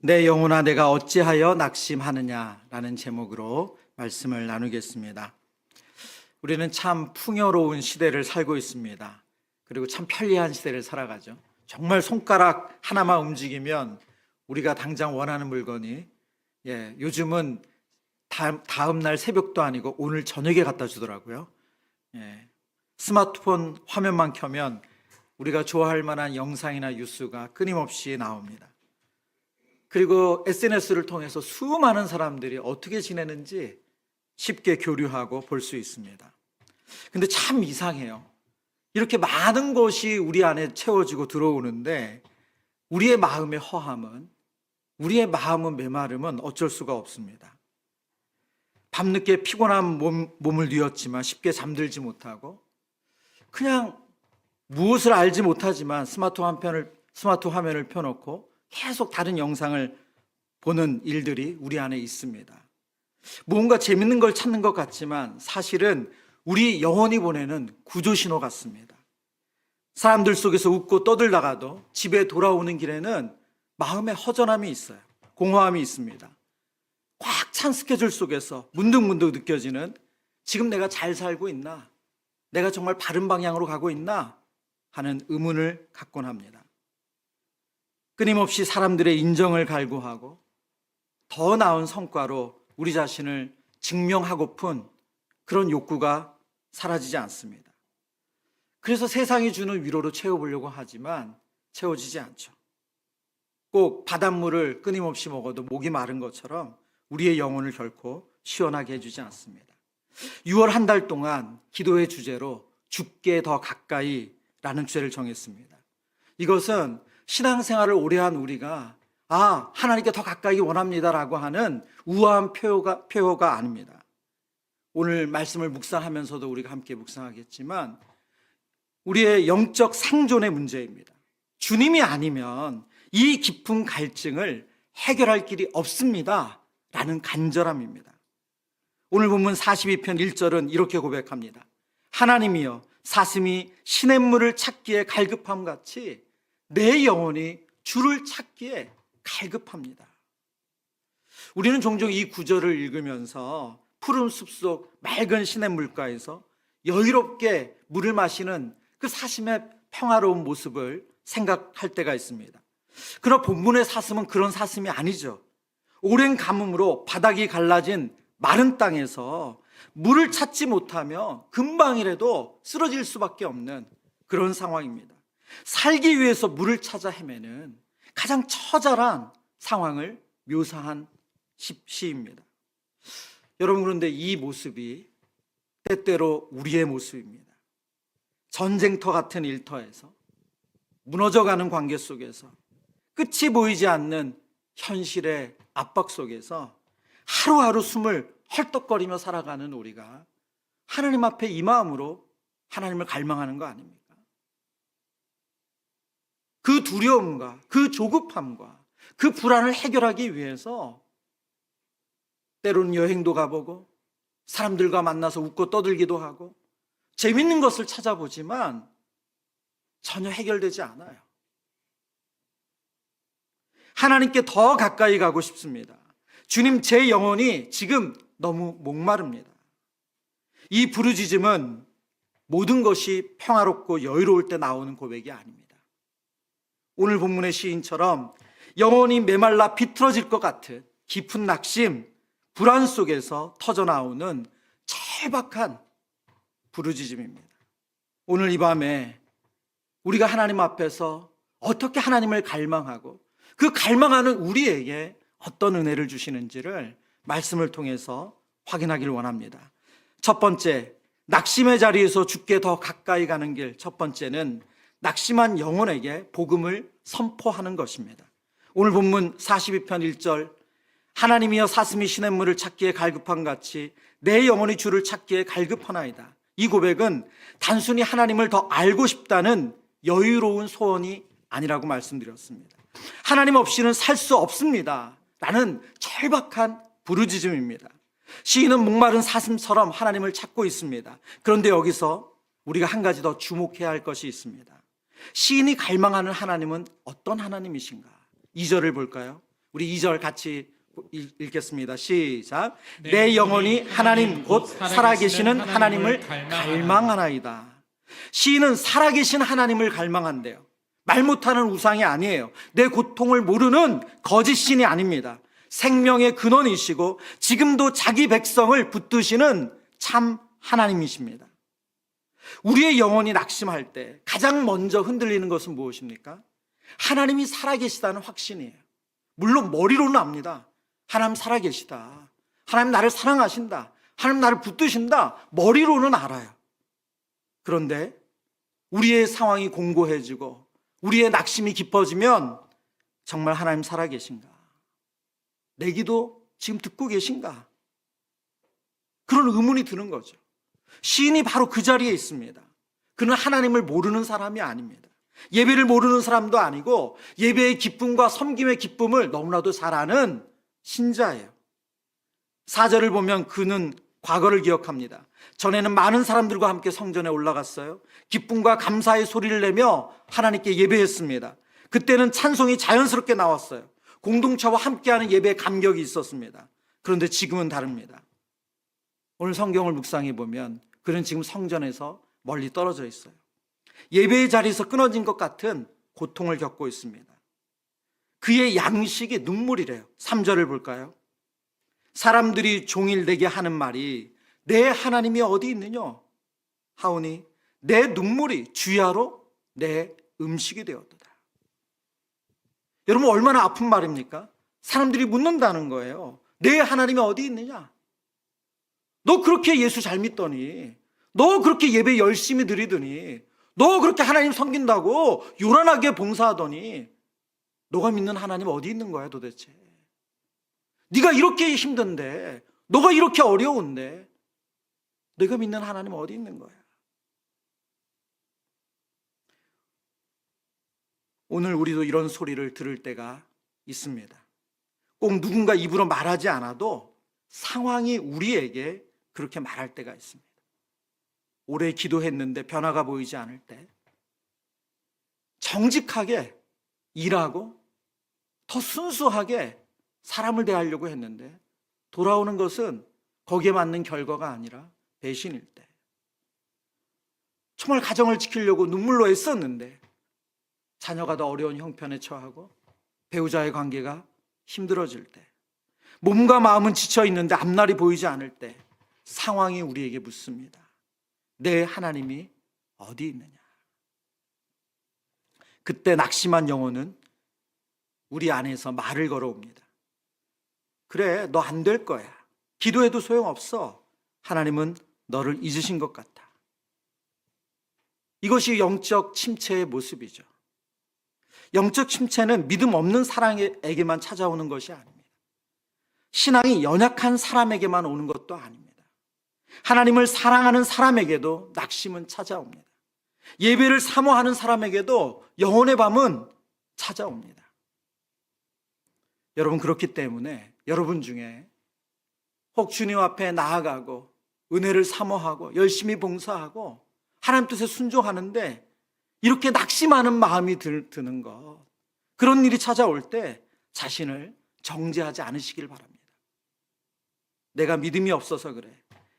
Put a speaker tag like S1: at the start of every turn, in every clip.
S1: 내 영혼아 내가 어찌하여 낙심하느냐라는 제목으로 말씀을 나누겠습니다. 우리는 참 풍요로운 시대를 살고 있습니다. 그리고 참 편리한 시대를 살아가죠. 정말 손가락 하나만 움직이면 우리가 당장 원하는 물건이 요즘은 다음 날 새벽도 아니고 오늘 저녁에 갖다 주더라고요. 스마트폰 화면만 켜면 우리가 좋아할 만한 영상이나 뉴스가 끊임없이 나옵니다. 그리고 SNS를 통해서 수많은 사람들이 어떻게 지내는지 쉽게 교류하고 볼 수 있습니다. 근데 참 이상해요. 이렇게 많은 것이 우리 안에 채워지고 들어오는데 우리의 마음의 허함은, 우리의 마음의 메마름은 어쩔 수가 없습니다. 밤늦게 피곤한 몸을 뉘었지만 쉽게 잠들지 못하고 그냥 무엇을 알지 못하지만 스마트 화면을 펴놓고 계속 다른 영상을 보는 일들이 우리 안에 있습니다. 뭔가 재밌는 걸 찾는 것 같지만 사실은 우리 영혼이 보내는 구조신호 같습니다. 사람들 속에서 웃고 떠들다가도 집에 돌아오는 길에는 마음의 허전함이 있어요. 공허함이 있습니다. 꽉 찬 스케줄 속에서 문득문득 느껴지는, 지금 내가 잘 살고 있나? 내가 정말 바른 방향으로 가고 있나? 하는 의문을 갖곤 합니다. 끊임없이 사람들의 인정을 갈구하고 더 나은 성과로 우리 자신을 증명하고픈 그런 욕구가 사라지지 않습니다. 그래서 세상이 주는 위로로 채워보려고 하지만 채워지지 않죠. 꼭 바닷물을 끊임없이 먹어도 목이 마른 것처럼 우리의 영혼을 결코 시원하게 해주지 않습니다. 6월 한 달 동안 기도의 주제로 주께 더 가까이라는 주제를 정했습니다. 이것은 신앙생활을 오래한 우리가 하나님께 더 가까이 원합니다라고 하는 우아한 표어가 아닙니다. 오늘 말씀을 묵상하면서도 우리가 함께 묵상하겠지만 우리의 영적 생존의 문제입니다. 주님이 아니면 이 깊은 갈증을 해결할 길이 없습니다 라는 간절함입니다. 오늘 본문 42편 1절은 이렇게 고백합니다. 하나님이여 사슴이 시냇물을 찾기에 갈급함 같이 내 영혼이 주를 찾기에 갈급합니다. 우리는 종종 이 구절을 읽으면서 푸른 숲속 맑은 시냇물가에서 여유롭게 물을 마시는 그 사슴의 평화로운 모습을 생각할 때가 있습니다. 그러나 본문의 사슴은 그런 사슴이 아니죠. 오랜 가뭄으로 바닥이 갈라진 마른 땅에서 물을 찾지 못하며 금방이라도 쓰러질 수밖에 없는 그런 상황입니다. 살기 위해서 물을 찾아 헤매는 가장 처절한 상황을 묘사한 시입니다. 여러분, 그런데 이 모습이 때때로 우리의 모습입니다. 전쟁터 같은 일터에서, 무너져가는 관계 속에서, 끝이 보이지 않는 현실의 압박 속에서 하루하루 숨을 헐떡거리며 살아가는 우리가 하나님 앞에 이 마음으로 하나님을 갈망하는 거 아닙니까? 그 두려움과 그 조급함과 그 불안을 해결하기 위해서 때로는 여행도 가보고 사람들과 만나서 웃고 떠들기도 하고 재밌는 것을 찾아보지만 전혀 해결되지 않아요. 하나님께 더 가까이 가고 싶습니다. 주님, 제 영혼이 지금 너무 목마릅니다. 이 부르짖음은 모든 것이 평화롭고 여유로울 때 나오는 고백이 아닙니다. 오늘 본문의 시인처럼 영혼이 메말라 비틀어질 것 같은 깊은 낙심, 불안 속에서 터져나오는 절박한 부르짖음입니다. 오늘 이 밤에 우리가 하나님 앞에서 어떻게 하나님을 갈망하고 그 갈망하는 우리에게 어떤 은혜를 주시는지를 말씀을 통해서 확인하기를 원합니다. 첫 번째, 낙심의 자리에서 주께 더 가까이 가는 길. 첫 번째는 낙심한 영혼에게 복음을 선포하는 것입니다. 오늘 본문 42편 1절, 하나님이여 사슴이 시냇물을 찾기에 갈급한 같이 내 영혼이 주를 찾기에 갈급하나이다. 이 고백은 단순히 하나님을 더 알고 싶다는 여유로운 소원이 아니라고 말씀드렸습니다. 하나님 없이는 살 수 없습니다 라는 절박한 부르짖음입니다. 시인은 목마른 사슴처럼 하나님을 찾고 있습니다. 그런데 여기서 우리가 한 가지 더 주목해야 할 것이 있습니다. 시인이 갈망하는 하나님은 어떤 하나님이신가? 2절을 볼까요? 우리 2절 같이 읽겠습니다. 시작. 내 영혼이 하나님 곧 살아계시는 하나님을 갈망하나이다. 시인은 살아계신 하나님을 갈망한대요. 말 못하는 우상이 아니에요. 내 고통을 모르는 거짓 신이 아닙니다. 생명의 근원이시고 지금도 자기 백성을 붙드시는 참 하나님이십니다. 우리의 영혼이 낙심할 때 가장 먼저 흔들리는 것은 무엇입니까? 하나님이 살아계시다는 확신이에요. 물론 머리로는 압니다. 하나님 살아계시다. 하나님 나를 사랑하신다. 하나님 나를 붙드신다. 머리로는 알아요. 그런데 우리의 상황이 공고해지고 우리의 낙심이 깊어지면 정말 하나님 살아계신가? 내 기도 지금 듣고 계신가? 그런 의문이 드는 거죠. 시인이 바로 그 자리에 있습니다. 그는 하나님을 모르는 사람이 아닙니다. 예배를 모르는 사람도 아니고 예배의 기쁨과 섬김의 기쁨을 너무나도 잘 아는 신자예요. 4절을 보면 그는 과거를 기억합니다. 전에는 많은 사람들과 함께 성전에 올라갔어요. 기쁨과 감사의 소리를 내며 하나님께 예배했습니다. 그때는 찬송이 자연스럽게 나왔어요. 공동체와 함께하는 예배의 감격이 있었습니다. 그런데 지금은 다릅니다. 오늘 성경을 묵상해 보면 그는 지금 성전에서 멀리 떨어져 있어요. 예배의 자리에서 끊어진 것 같은 고통을 겪고 있습니다. 그의 양식이 눈물이래요. 3절을 볼까요? 사람들이 종일 내게 하는 말이 내 하나님이 어디 있느냐 하오니 내 눈물이 주야로 내 음식이 되었도다. 여러분 얼마나 아픈 말입니까? 사람들이 묻는다는 거예요. 내 하나님이 어디 있느냐? 너 그렇게 예수 잘 믿더니, 너 그렇게 예배 열심히 드리더니, 너 그렇게 하나님 섬긴다고 요란하게 봉사하더니 너가 믿는 하나님 어디 있는 거야 도대체? 네가 이렇게 힘든데, 너가 이렇게 어려운데 내가 믿는 하나님 어디 있는 거야? 오늘 우리도 이런 소리를 들을 때가 있습니다. 꼭 누군가 입으로 말하지 않아도 상황이 우리에게 그렇게 말할 때가 있습니다. 오래 기도했는데 변화가 보이지 않을 때, 정직하게 일하고 더 순수하게 사람을 대하려고 했는데 돌아오는 것은 거기에 맞는 결과가 아니라 배신일 때, 정말 가정을 지키려고 눈물로 애썼는데 자녀가 더 어려운 형편에 처하고 배우자의 관계가 힘들어질 때, 몸과 마음은 지쳐 있는데 앞날이 보이지 않을 때 상황이 우리에게 묻습니다. 내 하나님이 어디 있느냐? 그때 낙심한 영혼은 우리 안에서 말을 걸어옵니다. 그래, 너 안 될 거야. 기도해도 소용없어. 하나님은 너를 잊으신 것 같아. 이것이 영적 침체의 모습이죠. 영적 침체는 믿음 없는 사람에게만 찾아오는 것이 아닙니다. 신앙이 연약한 사람에게만 오는 것도 아닙니다. 하나님을 사랑하는 사람에게도 낙심은 찾아옵니다. 예배를 사모하는 사람에게도 영혼의 밤은 찾아옵니다. 여러분, 그렇기 때문에 여러분 중에 혹 주님 앞에 나아가고 은혜를 사모하고 열심히 봉사하고 하나님 뜻에 순종하는데 이렇게 낙심하는 마음이 드는 것, 그런 일이 찾아올 때 자신을 정죄하지 않으시길 바랍니다. 내가 믿음이 없어서 그래.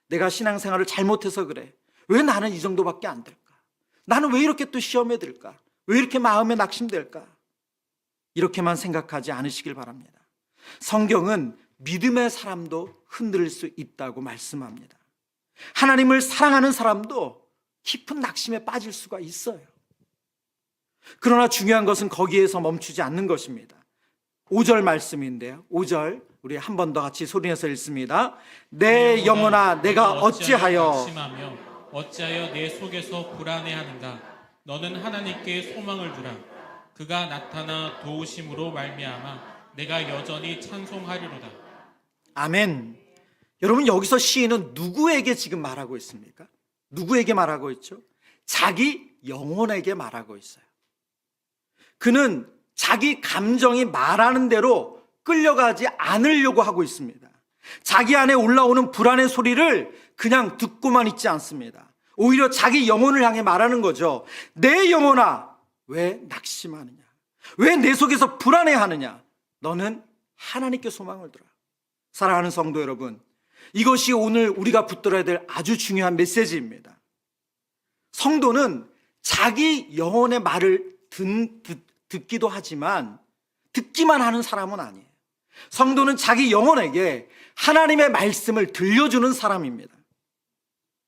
S1: 내가 신앙생활을 잘못해서 그래. 왜 나는 이 정도밖에 안 될까? 나는 왜 이렇게 또 시험에 들까? 왜 이렇게 마음에 낙심될까? 이렇게만 생각하지 않으시길 바랍니다. 성경은 믿음의 사람도 흔들릴 수 있다고 말씀합니다. 하나님을 사랑하는 사람도 깊은 낙심에 빠질 수가 있어요. 그러나 중요한 것은 거기에서 멈추지 않는 것입니다. 5절 말씀인데요. 5절 우리 한 번 더 같이 소리내서 읽습니다. 내 영혼아 내가 어찌하여
S2: 낙심하며 어찌하여 내 속에서 불안해하는가? 너는 하나님께 소망을 두라. 그가 나타나 도우심으로 말미암아 내가 여전히 찬송하리로다.
S1: 아멘. 여러분, 여기서 시인은 누구에게 지금 말하고 있습니까? 누구에게 말하고 있죠? 자기 영혼에게 말하고 있어요. 그는 자기 감정이 말하는 대로 끌려가지 않으려고 하고 있습니다. 자기 안에 올라오는 불안의 소리를 그냥 듣고만 있지 않습니다. 오히려 자기 영혼을 향해 말하는 거죠. 내 영혼아 왜 낙심하느냐? 왜 내 속에서 불안해하느냐? 너는 하나님께 소망을 두라. 사랑하는 성도 여러분, 이것이 오늘 우리가 붙들어야 될 아주 중요한 메시지입니다. 성도는 자기 영혼의 말을 듣기도 하지만 듣기만 하는 사람은 아니에요. 성도는 자기 영혼에게 하나님의 말씀을 들려주는 사람입니다.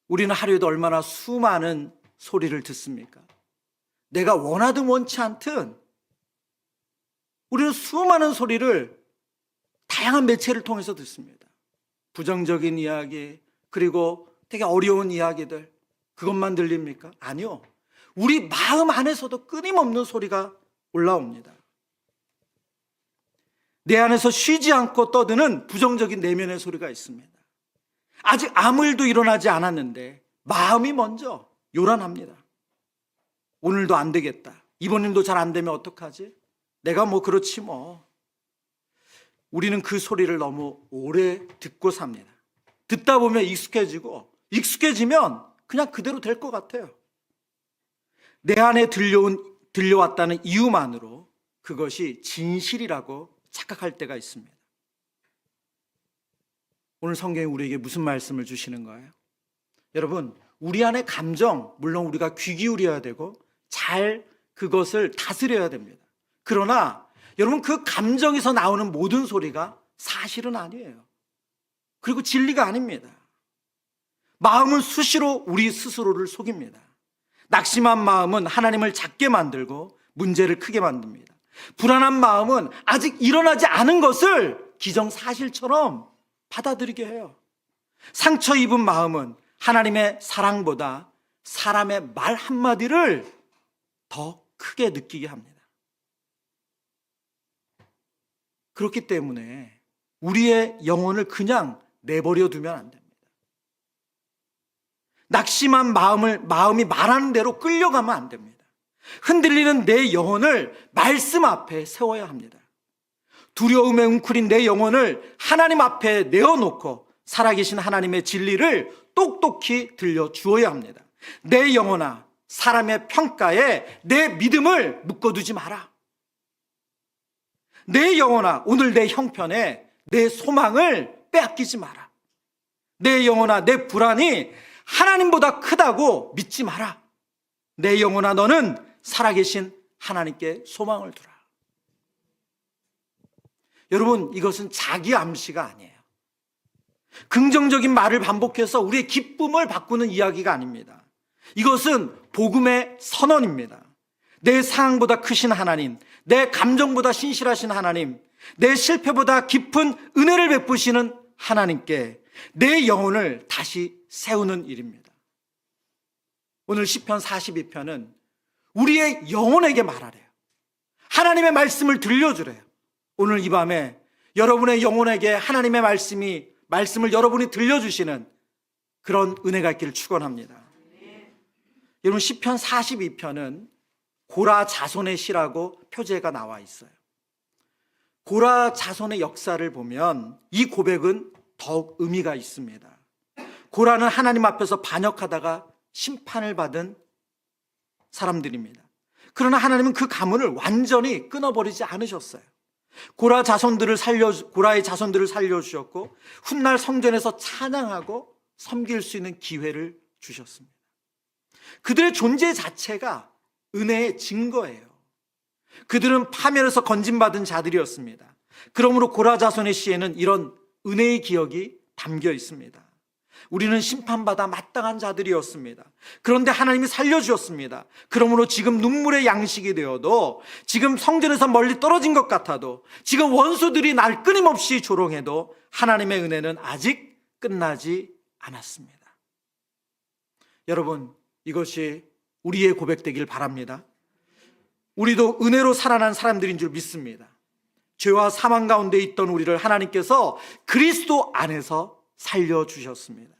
S1: 우리는 하루에도 얼마나 수많은 소리를 듣습니까? 내가 원하든 원치 않든 우리는 수많은 소리를 다양한 매체를 통해서 듣습니다. 부정적인 이야기, 그리고 되게 어려운 이야기들, 그것만 들립니까? 아니요. 우리 마음 안에서도 끊임없는 소리가 올라옵니다. 내 안에서 쉬지 않고 떠드는 부정적인 내면의 소리가 있습니다. 아직 아무 일도 일어나지 않았는데 마음이 먼저 요란합니다. 오늘도 안 되겠다. 이번 일도 잘 안 되면 어떡하지? 내가 뭐 그렇지 뭐. 우리는 그 소리를 너무 오래 듣고 삽니다. 듣다 보면 익숙해지면 그냥 그대로 될 것 같아요. 내 안에 들려왔다는 이유만으로 그것이 진실이라고 착각할 때가 있습니다. 오늘 성경이 우리에게 무슨 말씀을 주시는 거예요? 여러분, 우리 안의 감정, 물론 우리가 귀 기울여야 되고 잘 그것을 다스려야 됩니다. 그러나 여러분, 그 감정에서 나오는 모든 소리가 사실은 아니에요. 그리고 진리가 아닙니다. 마음은 수시로 우리 스스로를 속입니다. 낙심한 마음은 하나님을 작게 만들고 문제를 크게 만듭니다. 불안한 마음은 아직 일어나지 않은 것을 기정사실처럼 받아들이게 해요. 상처 입은 마음은 하나님의 사랑보다 사람의 말 한마디를 더 크게 느끼게 합니다. 그렇기 때문에 우리의 영혼을 그냥 내버려 두면 안 됩니다. 낙심한 마음이 말하는 대로 끌려가면 안 됩니다. 흔들리는 내 영혼을 말씀 앞에 세워야 합니다. 두려움에 웅크린 내 영혼을 하나님 앞에 내어놓고 살아계신 하나님의 진리를 똑똑히 들려주어야 합니다. 내 영혼아, 사람의 평가에 내 믿음을 묶어두지 마라. 내 영혼아, 오늘 내 형편에 내 소망을 빼앗기지 마라. 내 영혼아, 내 불안이 하나님보다 크다고 믿지 마라. 내 영혼아, 너는 살아계신 하나님께 소망을 두라. 여러분, 이것은 자기 암시가 아니에요. 긍정적인 말을 반복해서 우리의 기쁨을 바꾸는 이야기가 아닙니다. 이것은 복음의 선언입니다. 내 상황보다 크신 하나님, 내 감정보다 신실하신 하나님, 내 실패보다 깊은 은혜를 베푸시는 하나님께 내 영혼을 다시 세우는 일입니다. 오늘 시편 42편은 우리의 영혼에게 말하래요. 하나님의 말씀을 들려주래요. 오늘 이 밤에 여러분의 영혼에게 하나님의 말씀을 여러분이 들려주시는 그런 은혜가 있기를 축원합니다. 여러분, 시편 42편은 고라 자손의 시라고 표제가 나와 있어요. 고라 자손의 역사를 보면 이 고백은 더욱 의미가 있습니다. 고라는 하나님 앞에서 반역하다가 심판을 받은 사람들입니다. 그러나 하나님은 그 가문을 완전히 끊어버리지 않으셨어요. 고라의 자손들을 살려주셨고 훗날 성전에서 찬양하고 섬길 수 있는 기회를 주셨습니다. 그들의 존재 자체가 은혜의 증거예요. 그들은 파멸에서 건진받은 자들이었습니다. 그러므로 고라 자손의 시에는 이런 은혜의 기억이 담겨 있습니다. 우리는 심판받아 마땅한 자들이었습니다. 그런데 하나님이 살려주셨습니다. 그러므로 지금 눈물의 양식이 되어도, 지금 성전에서 멀리 떨어진 것 같아도, 지금 원수들이 날 끊임없이 조롱해도 하나님의 은혜는 아직 끝나지 않았습니다. 여러분, 이것이 우리의 고백되길 바랍니다. 우리도 은혜로 살아난 사람들인 줄 믿습니다. 죄와 사망 가운데 있던 우리를 하나님께서 그리스도 안에서 살려주셨습니다.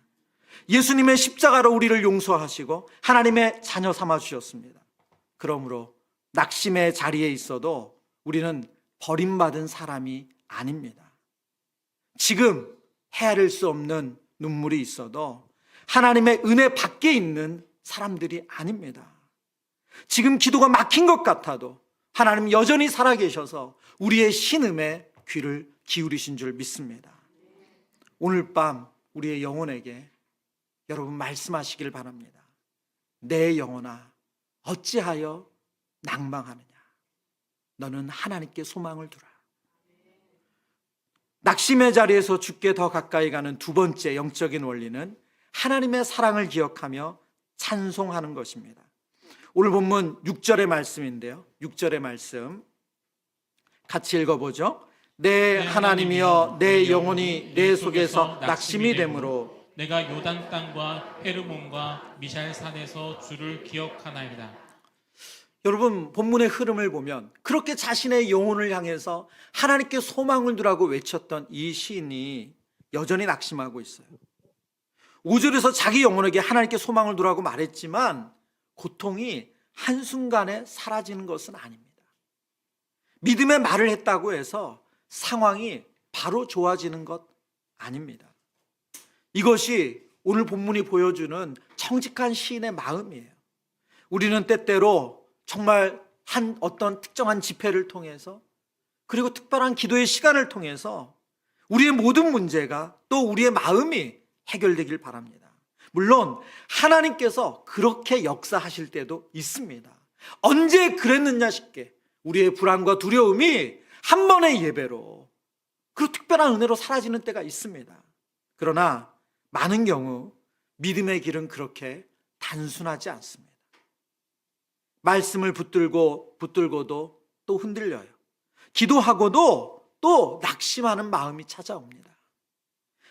S1: 예수님의 십자가로 우리를 용서하시고 하나님의 자녀 삼아주셨습니다. 그러므로 낙심의 자리에 있어도 우리는 버림받은 사람이 아닙니다. 지금 헤아릴 수 없는 눈물이 있어도 하나님의 은혜 밖에 있는 사람들이 아닙니다. 지금 기도가 막힌 것 같아도 하나님 여전히 살아계셔서 우리의 신음에 귀를 기울이신 줄 믿습니다. 오늘 밤 우리의 영혼에게 여러분 말씀하시길 바랍니다. 내 영혼아 어찌하여 낭망하느냐. 너는 하나님께 소망을 두라. 낙심의 자리에서 주께 더 가까이 가는 두 번째 영적인 원리는 하나님의 사랑을 기억하며 찬송하는 것입니다. 오늘 본문 6절의 말씀인데요. 6절의 말씀 같이 읽어보죠. 내 하나님이여 내 영혼이 내 속에서 낙심이 되므로
S2: 내가 요단 땅과 헤르몬과 미샬산에서 주를 기억하나이다.
S1: 여러분 본문의 흐름을 보면 그렇게 자신의 영혼을 향해서 하나님께 소망을 두라고 외쳤던 이 시인이 여전히 낙심하고 있어요. 5절에서 자기 영혼에게 하나님께 소망을 두라고 말했지만 고통이 한순간에 사라지는 것은 아닙니다. 믿음의 말을 했다고 해서 상황이 바로 좋아지는 것 아닙니다. 이것이 오늘 본문이 보여주는 정직한 시인의 마음이에요. 우리는 때때로 정말 어떤 특정한 집회를 통해서 그리고 특별한 기도의 시간을 통해서 우리의 모든 문제가 또 우리의 마음이 해결되길 바랍니다. 물론 하나님께서 그렇게 역사하실 때도 있습니다. 언제 그랬느냐 싶게 우리의 불안과 두려움이 한 번의 예배로 그리고 특별한 은혜로 사라지는 때가 있습니다. 그러나 많은 경우 믿음의 길은 그렇게 단순하지 않습니다. 말씀을 붙들고도 또 흔들려요. 기도하고도 또 낙심하는 마음이 찾아옵니다.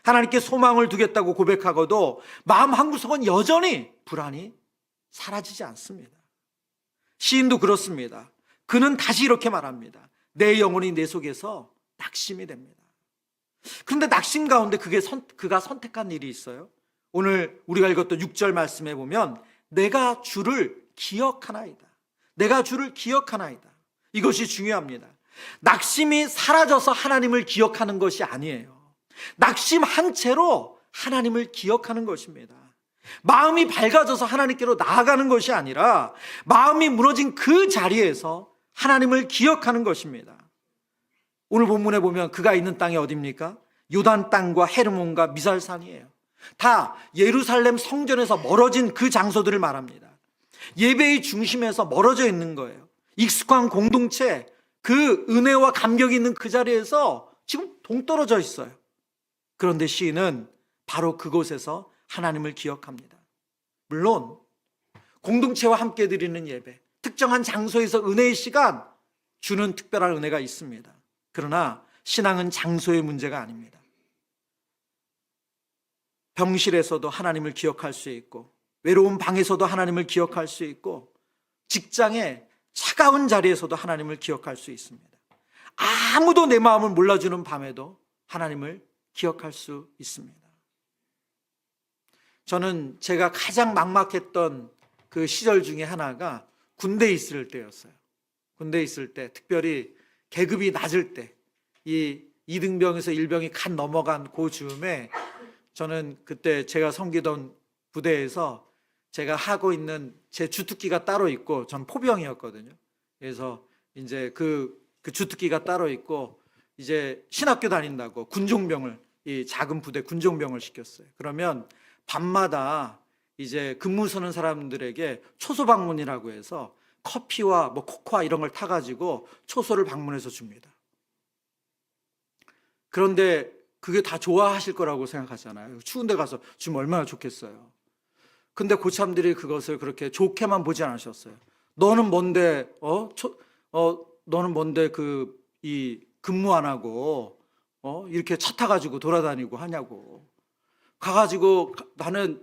S1: 하나님께 소망을 두겠다고 고백하고도 마음 한구석은 여전히 불안이 사라지지 않습니다. 시인도 그렇습니다. 그는 다시 이렇게 말합니다. 내 영혼이 내 속에서 낙심이 됩니다. 그런데 낙심 가운데 그가 선택한 일이 있어요. 오늘 우리가 읽었던 6절 말씀에 보면 내가 주를 기억하나이다. 내가 주를 기억하나이다. 이것이 중요합니다. 낙심이 사라져서 하나님을 기억하는 것이 아니에요. 낙심한 채로 하나님을 기억하는 것입니다. 마음이 밝아져서 하나님께로 나아가는 것이 아니라 마음이 무너진 그 자리에서 하나님을 기억하는 것입니다. 오늘 본문에 보면 그가 있는 땅이 어디입니까? 요단 땅과 헤르몬과 미살산이에요. 다 예루살렘 성전에서 멀어진 그 장소들을 말합니다. 예배의 중심에서 멀어져 있는 거예요. 익숙한 공동체, 그 은혜와 감격이 있는 그 자리에서 지금 동떨어져 있어요. 그런데 시인은 바로 그곳에서 하나님을 기억합니다. 물론 공동체와 함께 드리는 예배, 특정한 장소에서 은혜의 시간 주는 특별한 은혜가 있습니다. 그러나 신앙은 장소의 문제가 아닙니다. 병실에서도 하나님을 기억할 수 있고 외로운 방에서도 하나님을 기억할 수 있고 직장의 차가운 자리에서도 하나님을 기억할 수 있습니다. 아무도 내 마음을 몰라주는 밤에도 하나님을 기억할 수 있습니다. 저는 제가 가장 막막했던 그 시절 중에 하나가 군대에 있을 때였어요. 군대에 있을 때 특별히 계급이 낮을 때 이 2등병에서 1병이 간 넘어간 그 즈음에 저는 그때 제가 섬기던 부대에서 제가 하고 있는 제 주특기가 따로 있고 전 포병이었거든요. 그래서 이제 그 주특기가 따로 있고 이제 신학교 다닌다고 군종병을 이 작은 부대 군종병을 시켰어요. 그러면 밤마다 이제 근무 서는 사람들에게 초소 방문이라고 해서 커피와 뭐 코코아 이런 걸 타가지고 초소를 방문해서 줍니다. 그런데 그게 다 좋아하실 거라고 생각하잖아요. 추운 데 가서 주면 얼마나 좋겠어요. 근데 고참들이 그것을 그렇게 좋게만 보지 않으셨어요. 너는 뭔데 너는 뭔데 이 근무 안 하고 이렇게 차 타가지고 돌아다니고 하냐고. 가가지고 나는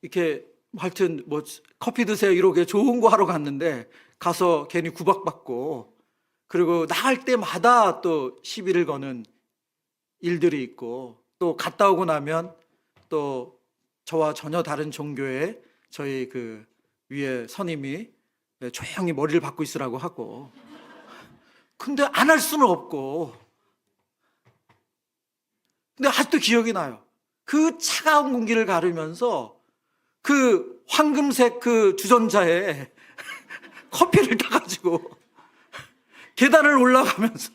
S1: 이렇게 하여튼 뭐 커피 드세요 이렇게 좋은 거 하러 갔는데 가서 괜히 구박받고 그리고 나갈 때마다 또 시비를 거는 일들이 있고 또 갔다 오고 나면 또 저와 전혀 다른 종교의 저희 그 위에 선임이 조용히 머리를 박고 있으라고 하고 근데 안 할 수는 없고 근데 아직도 기억이 나요. 그 차가운 공기를 가르면서 그 황금색 그 주전자에 커피를 타가지고 계단을 올라가면서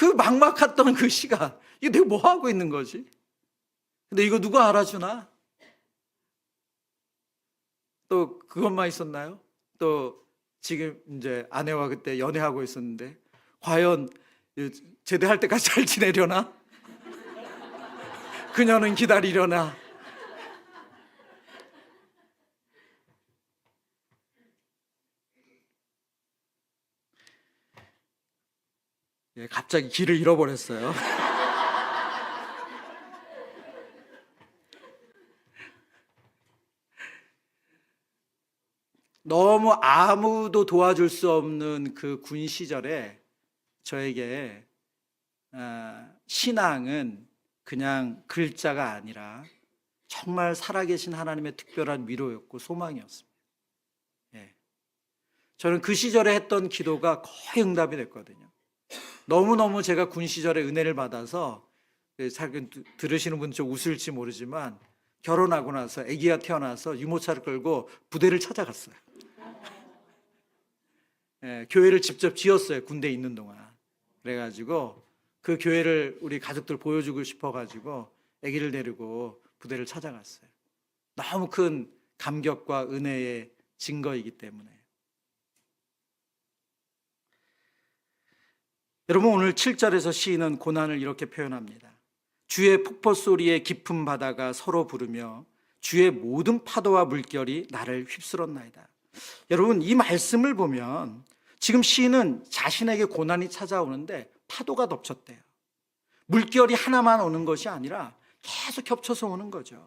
S1: 그 막막했던 그 시간, 이거 내가 뭐 하고 있는 거지? 근데 이거 누가 알아주나? 또 그것만 있었나요? 또 지금 이제 아내와 그때 연애하고 있었는데 과연 제대할 때까지 잘 지내려나? 그녀는 기다리려나? 예, 갑자기 길을 잃어버렸어요. 너무 아무도 도와줄 수 없는 그 군 시절에 저에게 신앙은 그냥 글자가 아니라 정말 살아계신 하나님의 특별한 위로였고 소망이었습니다. 예. 저는 그 시절에 했던 기도가 거의 응답이 됐거든요. 너무너무 제가 군 시절에 은혜를 받아서, 들으시는 분 좀 웃을지 모르지만 결혼하고 나서 아기가 태어나서 유모차를 끌고 부대를 찾아갔어요. 예, 교회를 직접 지었어요. 군대에 있는 동안. 그래가지고 그 교회를 우리 가족들 보여주고 싶어가지고 아기를 데리고 부대를 찾아갔어요. 너무 큰 감격과 은혜의 증거이기 때문에. 여러분, 오늘 7절에서 시인은 고난을 이렇게 표현합니다. 주의 폭포 소리에 깊은 바다가 서로 부르며 주의 모든 파도와 물결이 나를 휩쓸었나이다. 여러분, 이 말씀을 보면 지금 시인은 자신에게 고난이 찾아오는데 파도가 덮쳤대요. 물결이 하나만 오는 것이 아니라 계속 겹쳐서 오는 거죠.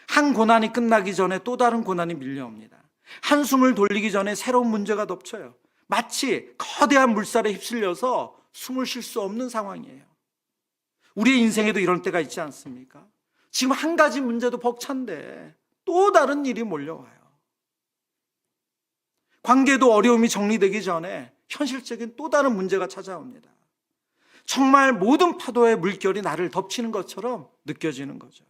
S1: 한 고난이 끝나기 전에 또 다른 고난이 밀려옵니다. 한숨을 돌리기 전에 새로운 문제가 덮쳐요. 마치 거대한 물살에 휩쓸려서 숨을 쉴 수 없는 상황이에요. 우리의 인생에도 이런 때가 있지 않습니까? 지금 한 가지 문제도 벅찬데 또 다른 일이 몰려와요. 관계도 어려움이 정리되기 전에 현실적인 또 다른 문제가 찾아옵니다. 정말 모든 파도의 물결이 나를 덮치는 것처럼 느껴지는 거죠.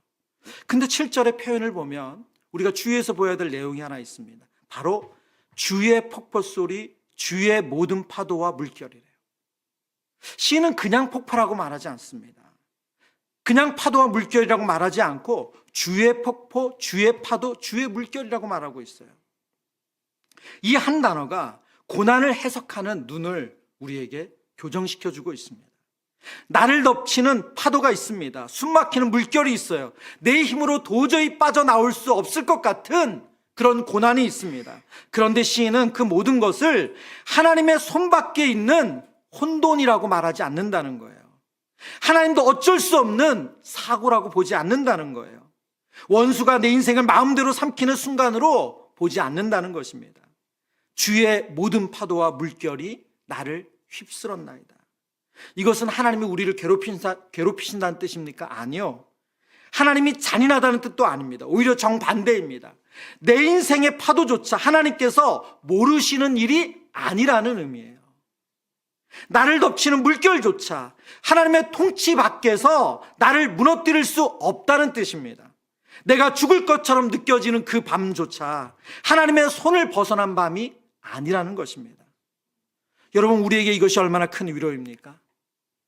S1: 근데 7절의 표현을 보면 우리가 주의해서 보아야 될 내용이 하나 있습니다. 바로 주의 폭포 소리, 주의 모든 파도와 물결이래요. 시인은 그냥 폭포라고 말하지 않습니다. 그냥 파도와 물결이라고 말하지 않고 주의 폭포, 주의 파도, 주의 물결이라고 말하고 있어요. 이 한 단어가 고난을 해석하는 눈을 우리에게 교정시켜주고 있습니다. 나를 덮치는 파도가 있습니다. 숨막히는 물결이 있어요. 내 힘으로 도저히 빠져나올 수 없을 것 같은 그런 고난이 있습니다. 그런데 시인은 그 모든 것을 하나님의 손밖에 있는 혼돈이라고 말하지 않는다는 거예요. 하나님도 어쩔 수 없는 사고라고 보지 않는다는 거예요. 원수가 내 인생을 마음대로 삼키는 순간으로 보지 않는다는 것입니다. 주의 모든 파도와 물결이 나를 휩쓸었나이다. 이것은 하나님이 우리를 괴롭히신다는 뜻입니까? 아니요. 하나님이 잔인하다는 뜻도 아닙니다. 오히려 정반대입니다. 내 인생의 파도조차 하나님께서 모르시는 일이 아니라는 의미예요. 나를 덮치는 물결조차 하나님의 통치 밖에서 나를 무너뜨릴 수 없다는 뜻입니다. 내가 죽을 것처럼 느껴지는 그 밤조차 하나님의 손을 벗어난 밤이 아니라는 것입니다. 여러분, 우리에게 이것이 얼마나 큰 위로입니까?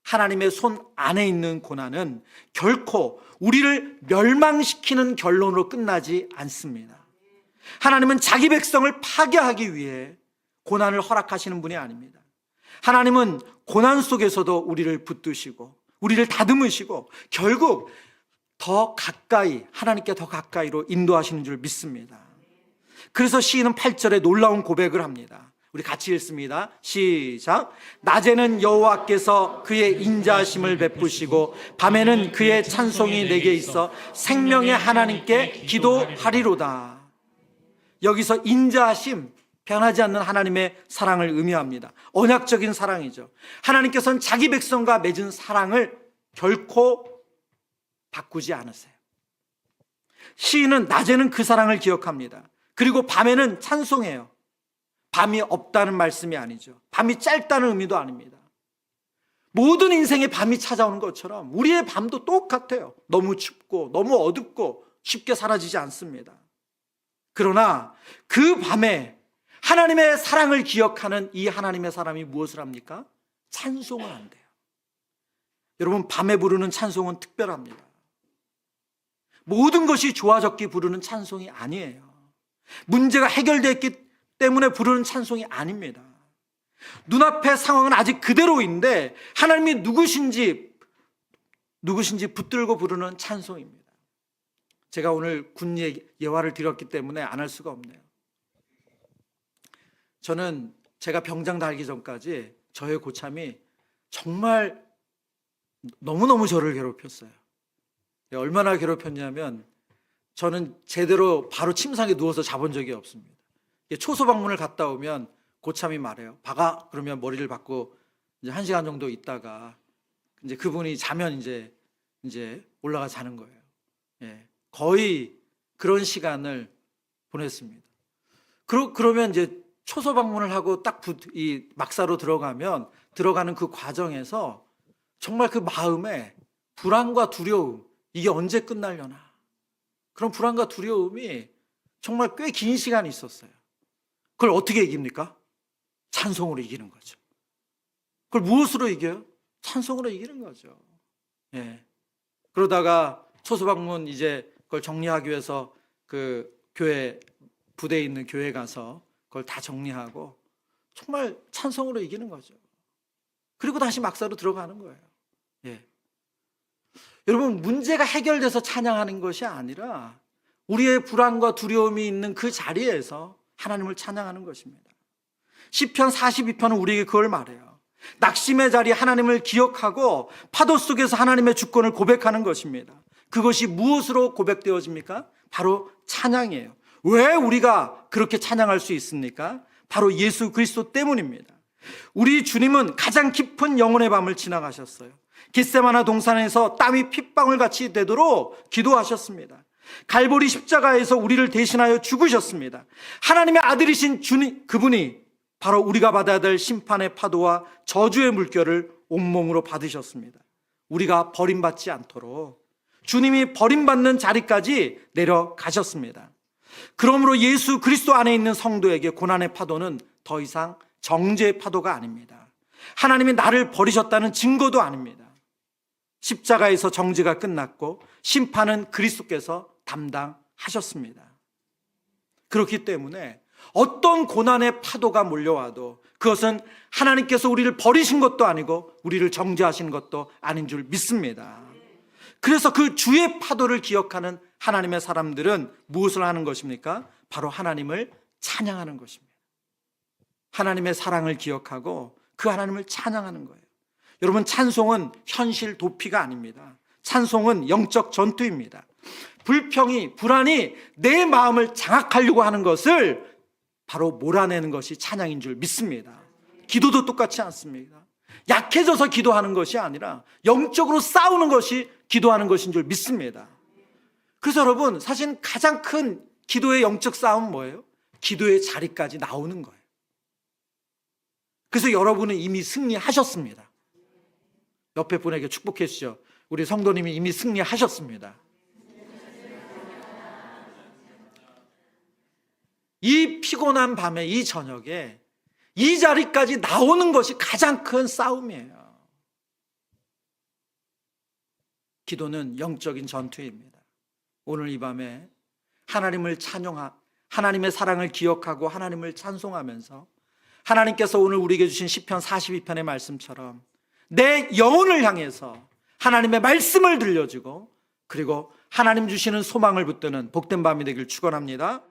S1: 하나님의 손 안에 있는 고난은 결코 우리를 멸망시키는 결론으로 끝나지 않습니다. 하나님은 자기 백성을 파괴하기 위해 고난을 허락하시는 분이 아닙니다. 하나님은 고난 속에서도 우리를 붙드시고 우리를 다듬으시고 결국 더 가까이, 하나님께 더 가까이로 인도하시는 줄 믿습니다. 그래서 시인은 8절에 놀라운 고백을 합니다. 우리 같이 읽습니다. 시작. 낮에는 여호와께서 그의 인자하심을 베푸시고 밤에는 그의 찬송이 내게 있어 생명의 하나님께 기도하리로다. 여기서 인자하심, 변하지 않는 하나님의 사랑을 의미합니다. 언약적인 사랑이죠. 하나님께서는 자기 백성과 맺은 사랑을 결코 바꾸지 않으세요. 시인은 낮에는 그 사랑을 기억합니다. 그리고 밤에는 찬송해요. 밤이 없다는 말씀이 아니죠. 밤이 짧다는 의미도 아닙니다. 모든 인생의 밤이 찾아오는 것처럼 우리의 밤도 똑같아요. 너무 춥고 너무 어둡고 쉽게 사라지지 않습니다. 그러나 그 밤에 하나님의 사랑을 기억하는 이 하나님의 사람이 무엇을 합니까? 찬송을 한대요. 여러분, 밤에 부르는 찬송은 특별합니다. 모든 것이 좋아졌기 부르는 찬송이 아니에요. 문제가 해결됐기 때문에 부르는 찬송이 아닙니다. 눈앞의 상황은 아직 그대로인데 하나님이 누구신지 붙들고 부르는 찬송입니다. 제가 오늘 군 예화를 드렸기 때문에 안 할 수가 없네요. 저는 제가 병장 달기 전까지 저의 고참이 정말 너무너무 저를 괴롭혔어요. 얼마나 괴롭혔냐면 저는 제대로 바로 침상에 누워서 자본 적이 없습니다. 초소 방문을 갔다 오면 고참이 말해요. 박아. 그러면 머리를 박고 이제 1시간 정도 있다가 이제 그분이 자면 이제 올라가 자는 거예요. 예, 거의 그런 시간을 보냈습니다. 그러면 이제 초소 방문을 하고 딱 이 막사로 들어가는 그 과정에서 정말 그 마음에 불안과 두려움, 이게 언제 끝나려나, 그런 불안과 두려움이 정말 꽤 긴 시간이 있었어요. 그걸 어떻게 이깁니까? 찬송으로 이기는 거죠. 그걸 무엇으로 이겨요? 찬송으로 이기는 거죠. 예. 그러다가 초소방문 이제 그걸 정리하기 위해서 그 교회 부대에 있는 교회 가서 그걸 다 정리하고 정말 찬송으로 이기는 거죠. 그리고 다시 막사로 들어가는 거예요. 예. 여러분, 문제가 해결돼서 찬양하는 것이 아니라 우리의 불안과 두려움이 있는 그 자리에서 하나님을 찬양하는 것입니다. 시편 42편은 우리에게 그걸 말해요. 낙심의 자리 하나님을 기억하고 파도 속에서 하나님의 주권을 고백하는 것입니다. 그것이 무엇으로 고백되어집니까? 바로 찬양이에요. 왜 우리가 그렇게 찬양할 수 있습니까? 바로 예수 그리스도 때문입니다. 우리 주님은 가장 깊은 영혼의 밤을 지나가셨어요. 겟세마나 동산에서 땀이 핏방울 같이 되도록 기도하셨습니다. 갈보리 십자가에서 우리를 대신하여 죽으셨습니다. 하나님의 아들이신 주님, 그분이 바로 우리가 받아야 될 심판의 파도와 저주의 물결을 온몸으로 받으셨습니다. 우리가 버림받지 않도록 주님이 버림받는 자리까지 내려가셨습니다. 그러므로 예수 그리스도 안에 있는 성도에게 고난의 파도는 더 이상 정죄의 파도가 아닙니다. 하나님이 나를 버리셨다는 증거도 아닙니다. 십자가에서 정죄가 끝났고 심판은 그리스도께서 담당하셨습니다. 그렇기 때문에 어떤 고난의 파도가 몰려와도 그것은 하나님께서 우리를 버리신 것도 아니고 우리를 정죄하신 것도 아닌 줄 믿습니다. 그래서 그 주의 파도를 기억하는 하나님의 사람들은 무엇을 하는 것입니까? 바로 하나님을 찬양하는 것입니다. 하나님의 사랑을 기억하고 그 하나님을 찬양하는 거예요. 여러분, 찬송은 현실 도피가 아닙니다. 찬송은 영적 전투입니다. 불평이, 불안이 내 마음을 장악하려고 하는 것을 바로 몰아내는 것이 찬양인 줄 믿습니다. 기도도 똑같지 않습니다. 약해져서 기도하는 것이 아니라 영적으로 싸우는 것이 기도하는 것인 줄 믿습니다. 그래서 여러분, 사실 가장 큰 기도의 영적 싸움은 뭐예요? 기도의 자리까지 나오는 거예요. 그래서 여러분은 이미 승리하셨습니다. 옆에 분에게 축복해 주시죠. 우리 성도님이 이미 승리하셨습니다. 이 피곤한 밤에, 이 저녁에 이 자리까지 나오는 것이 가장 큰 싸움이에요. 기도는 영적인 전투입니다. 오늘 이 밤에 하나님을 하나님의 사랑을 기억하고 하나님을 찬송하면서 하나님께서 오늘 우리에게 주신 시편 42편의 말씀처럼 내 영혼을 향해서 하나님의 말씀을 들려주고 그리고 하나님 주시는 소망을 붙드는 복된 밤이 되길 축원합니다.